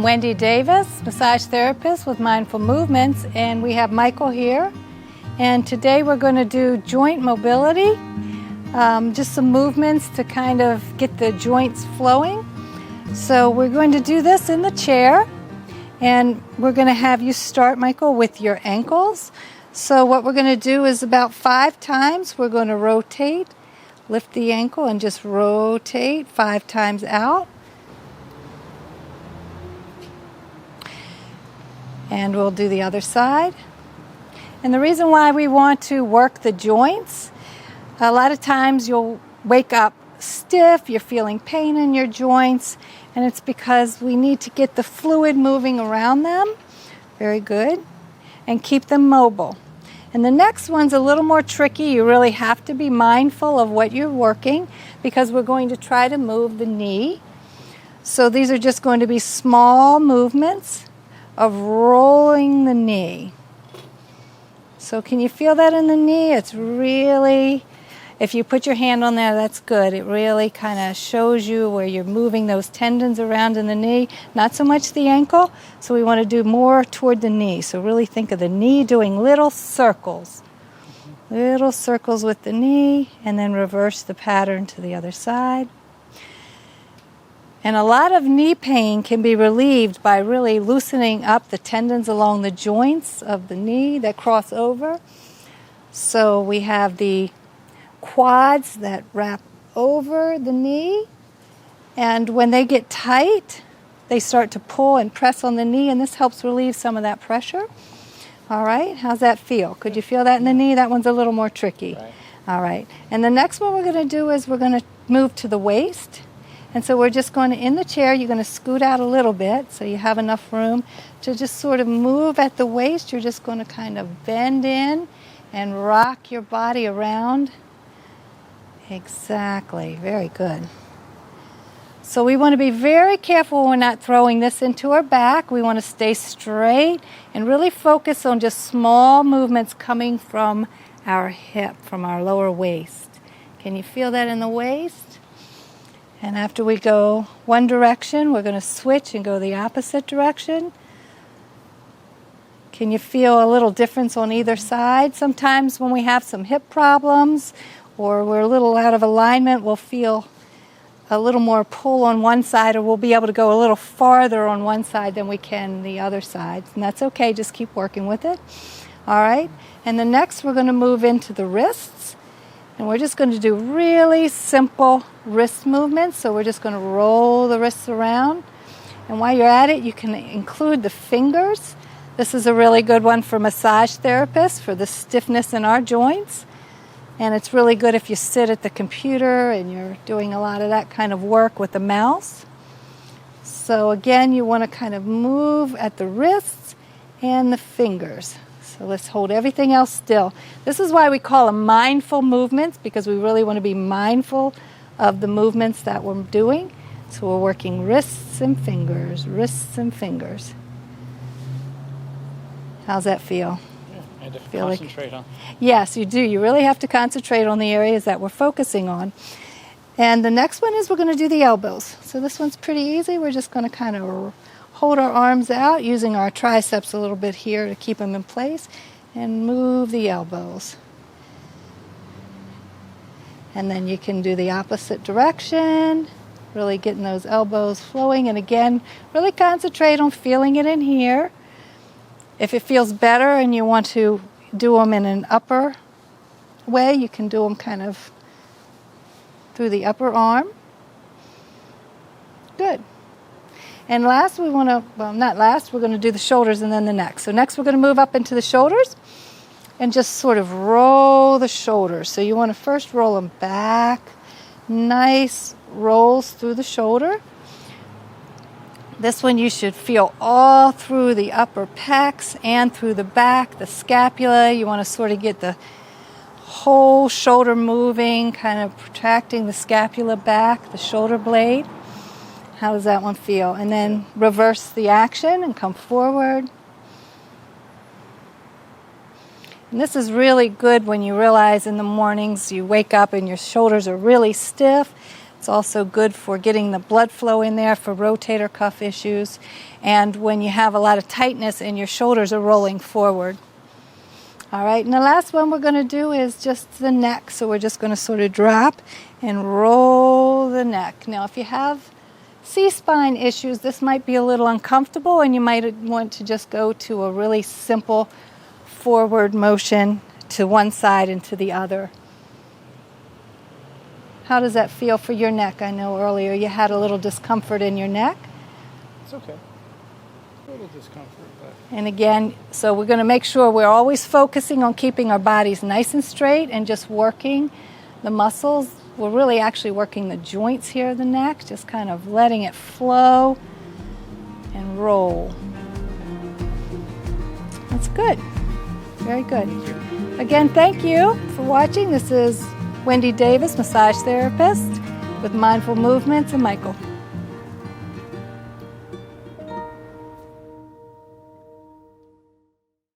Wendy Davis, massage therapist with Mindful Movements, and we have Michael here. And today we're going to do joint mobility, just some movements to kind of get the joints flowing. So we're going to do this in the chair, and we're going to have you start, Michael, with your ankles. So what we're going to do is about 5 times we're going to rotate, lift the ankle and just rotate 5 times out. And we'll do the other side. And the reason why we want to work the joints, a lot of times you'll wake up stiff, you're feeling pain in your joints, and it's because we need to get the fluid moving around them. Very good. And keep them mobile. And the next one's a little more tricky. You really have to be mindful of what you're working because we're going to try to move the knee. So these are just going to be small movements of rolling the knee. So can you feel that in the knee? It's really, if you put your hand on there, that's good. It really kind of shows you where you're moving those tendons around in the knee, not so much the ankle. So we want to do more toward the knee. So really think of the knee doing little circles with the knee, and then reverse the pattern to the other side. And a lot of knee pain can be relieved by really loosening up the tendons along the joints of the knee that cross over. So we have the quads that wrap over the knee, and when they get tight, they start to pull and press on the knee, and this helps relieve some of that pressure. All right, how's that feel? Could you feel that in the knee? That one's a little more tricky. Right. All right, and the next one we're going to do is we're going to move to the waist. And so we're just going to, in the chair, you're going to scoot out a little bit so you have enough room to just sort of move at the waist. You're just going to kind of bend in and rock your body around. Exactly. Very good. So we want to be very careful when we're not throwing this into our back. We want to stay straight and really focus on just small movements coming from our hip, from our lower waist. Can you feel that in the waist? And after we go one direction, we're going to switch and go the opposite direction. Can you feel a little difference on either side? Sometimes when we have some hip problems or we're a little out of alignment, we'll feel a little more pull on one side, or we'll be able to go a little farther on one side than we can the other side. And that's okay, just keep working with it. All right, and the next we're going to move into the wrists. And we're just going to do really simple wrist movements. So we're just going to roll the wrists around. And while you're at it, you can include the fingers. This is a really good one for massage therapists for the stiffness in our joints. And it's really good if you sit at the computer and you're doing a lot of that kind of work with the mouse. So again, you want to kind of move at the wrists and the fingers. So let's hold everything else still. This is why we call them mindful movements, because we really want to be mindful of the movements that we're doing. So we're working wrists and fingers, wrists and fingers. How's that feel? Yeah, I have to concentrate on. Yes, you do. You really have to concentrate on the areas that we're focusing on. And the next one is we're going to do the elbows. So this one's pretty easy. We're just going to kind of hold our arms out, using our triceps a little bit here to keep them in place, and move the elbows. And then you can do the opposite direction, really getting those elbows flowing. And again, really concentrate on feeling it in here. If it feels better and you want to do them in an upper way, you can do them kind of through the upper arm. Good. And last, we want to, well, not last, we're going to do the shoulders and then the neck. So next we're going to move up into the shoulders and just sort of roll the shoulders. So you want to first roll them back. Nice rolls through the shoulder. This one you should feel all through the upper pecs and through the back, the scapula. You want to sort of get the whole shoulder moving, kind of protracting the scapula back, the shoulder blade. How does that one feel? And then reverse the action and come forward. And this is really good when you realize in the mornings you wake up and your shoulders are really stiff. It's also good for getting the blood flow in there for rotator cuff issues and when you have a lot of tightness and your shoulders are rolling forward. All right, and the last one we're going to do is just the neck. So we're just going to sort of drop and roll the neck. Now, if you have C-spine issues, this might be a little uncomfortable and you might want to just go to a really simple forward motion to one side and to the other. How does that feel for your neck? I know earlier you had a little discomfort in your neck. It's okay. A little discomfort, but... And again, so we're going to make sure we're always focusing on keeping our bodies nice and straight and just working the muscles. We're really actually working the joints here of the neck, just kind of letting it flow and roll. That's good. Very good. Again, thank you for watching. This is Wendy Davis, massage therapist with Mindful Movements, and Michael.